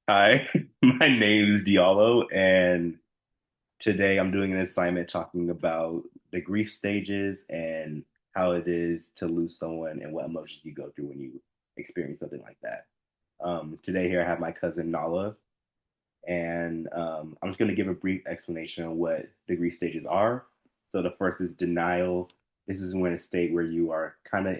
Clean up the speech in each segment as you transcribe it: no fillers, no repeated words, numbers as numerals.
Hi, my name is Diallo, and today I'm doing an assignment talking about the grief stages and how it is to lose someone and what emotions you go through when you experience something like that. Today here I have my cousin Nala, and I'm just going to give a brief explanation on what the grief stages are. So the first is denial. This is when a state where you are kind of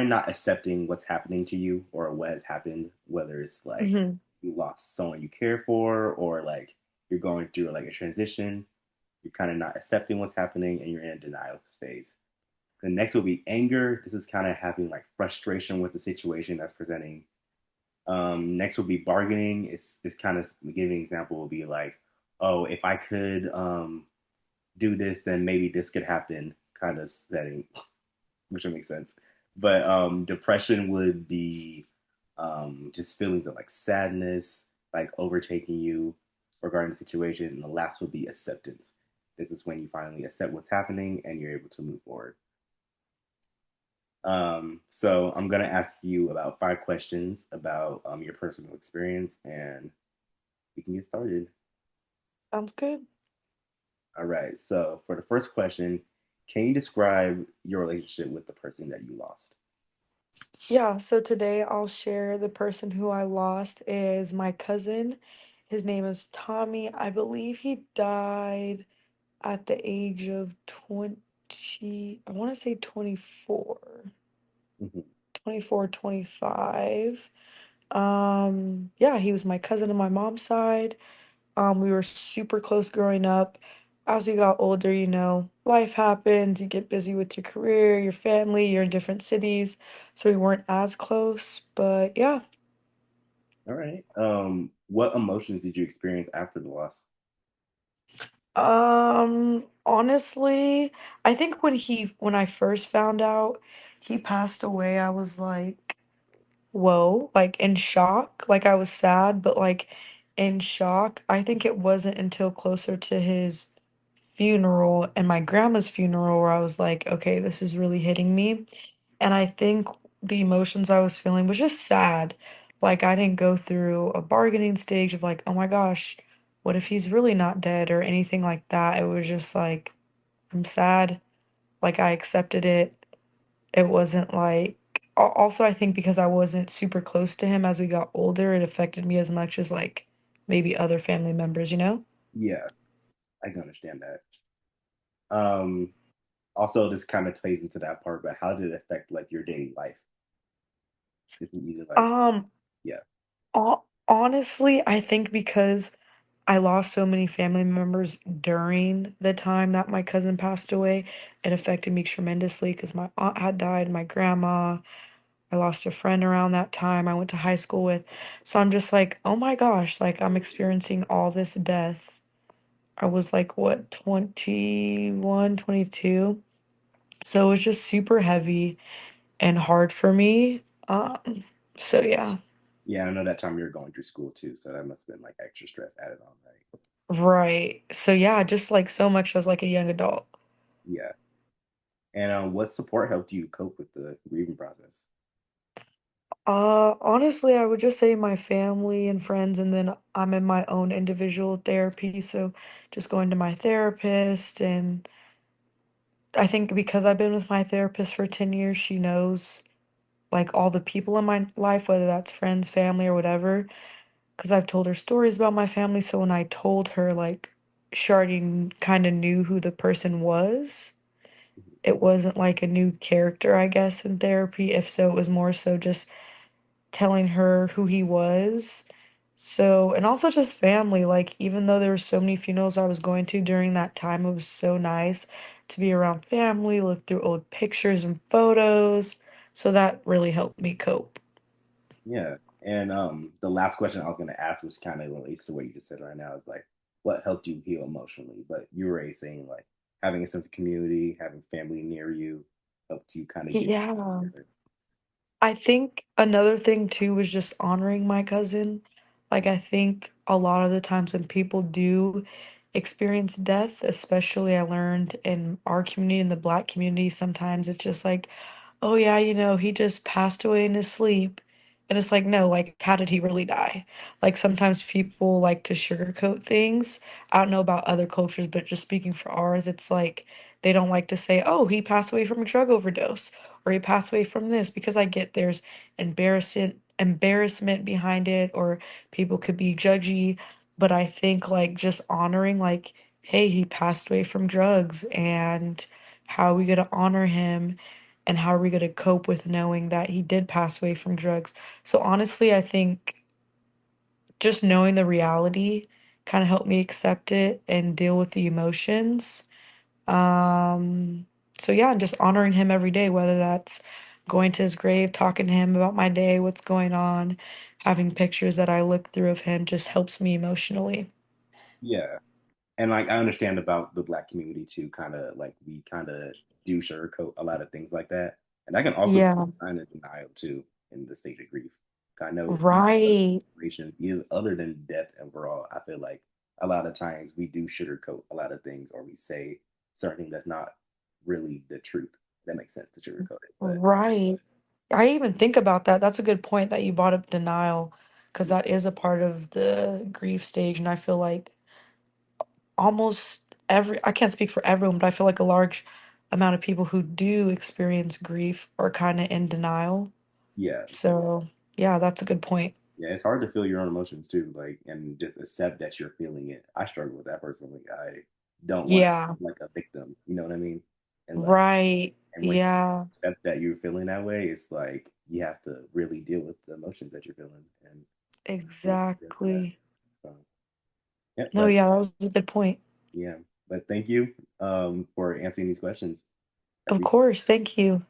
not accepting what's happening to you or what has happened, whether it's like Mhm. you lost someone you care for or like you're going through like a transition. You're kind of not accepting what's happening and you're in a denial phase. The next will be anger. This is kind of having like frustration with the situation that's presenting. Next will be bargaining. It's this kind of giving example will be like, oh, if I could do this, then maybe this could happen kind of setting, which would make sense. But depression would be just feelings of like sadness, like overtaking you regarding the situation. And the last would be acceptance. This is when you finally accept what's happening and you're able to move forward. So I'm gonna ask you about 5 questions about your personal experience, and we can get started. Sounds good. All right. So for the first question, can you describe your relationship with the person that you lost? Yeah, so today I'll share the person who I lost is my cousin. His name is Tommy. I believe he died at the age of 20, I want to say 24, Mhm. 24, 25. Yeah, he was my cousin on my mom's side. We were super close growing up. As we got older, life happens, you get busy with your career, your family, you're in different cities, so we weren't as close, but yeah. All right. What emotions did you experience after the loss? Honestly, I think when I first found out he passed away, I was like, whoa, like in shock. Like I was sad, but like in shock. I think it wasn't until closer to his funeral and my grandma's funeral where I was like, okay, this is really hitting me. And I think the emotions I was feeling was just sad. Like I didn't go through a bargaining stage of like, oh my gosh, what if he's really not dead or anything like that. It was just like, I'm sad. Like I accepted it. It wasn't like also I think because I wasn't super close to him as we got older, it affected me as much as like maybe other family members. Yeah, I can understand that. Um, Also, this kind of plays into that part, but how did it affect like your daily life? Is it either like, Um, yeah, Honestly, I think because I lost so many family members during the time that my cousin passed away, it affected me tremendously because my aunt had died, my grandma, I lost a friend around that time I went to high school with. So I'm just like, oh my gosh, like I'm experiencing all this death. I was like, what, 21, 22. So it was just super heavy and hard for me. So yeah. yeah, I know that time you were going through school too, so that must have been like extra stress added on, right? Right. So yeah, just like so much as like a young adult. Yeah. And what support helped you cope with the grieving process? Honestly, I would just say my family and friends, and then I'm in my own individual therapy. So just going to my therapist, and I think because I've been with my therapist for 10 years, she knows like all the people in my life, whether that's friends, family, or whatever. Because I've told her stories about my family. So when I told her, like, she already kind of knew who the person was. It wasn't like a new character, I guess, in therapy. If so, it was more so just telling her who he was. So, and also just family, like even though there were so many funerals I was going to during that time, it was so nice to be around family, look through old pictures and photos. So that really helped me cope. Yeah. And the last question I was going to ask, which kind of relates to what you just said right now, is like, what helped you heal emotionally? But you were already saying like having a sense of community, having family near you, helped you kind of get Yeah. together. I think another thing too was just honoring my cousin. Like I think a lot of the times when people do experience death, especially I learned in our community, in the Black community, sometimes it's just like, oh yeah, he just passed away in his sleep. And it's like, no, like, how did he really die? Like, sometimes people like to sugarcoat things. I don't know about other cultures, but just speaking for ours, it's like they don't like to say, oh, he passed away from a drug overdose or he passed away from this because I get there's embarrassment behind it or people could be judgy. But I think like just honoring like, hey, he passed away from drugs and how are we gonna honor him and how are we gonna cope with knowing that he did pass away from drugs? So honestly, I think just knowing the reality kind of helped me accept it and deal with the emotions. Um, so yeah, and just honoring him every day, whether that's going to his grave, talking to him about my day, what's going on, having pictures that I look through of him just helps me emotionally. Yeah. And like I understand about the black community too, kind of like we kind of do sugarcoat a lot of things like that, and that can also be Yeah, a sign of denial too in the stage of grief. I know other right. situations, either other than death overall, I feel like a lot of times we do sugarcoat a lot of things, or we say certain things that's not really the truth. That makes sense to sugarcoat it, but Right. I even think about that. That's a good point that you brought up denial, because yeah, that is a part of the grief stage. And I feel like almost I can't speak for everyone, but I feel like a large amount of people who do experience grief are kind of in denial. yeah, So, yeah, that's a good point. yeah, it's hard to feel your own emotions too, like and just accept that you're feeling it. I struggle with that personally. I don't want to Yeah, feel like a victim. You know what I mean? And like, right. and when Yeah, you accept that you're feeling that way, it's like you have to really deal with the emotions that you're feeling and move forward from that. exactly. So, yeah, No, but yeah, that was a good point. yeah, but thank you for answering these questions. I Of appreciate course. Thank you.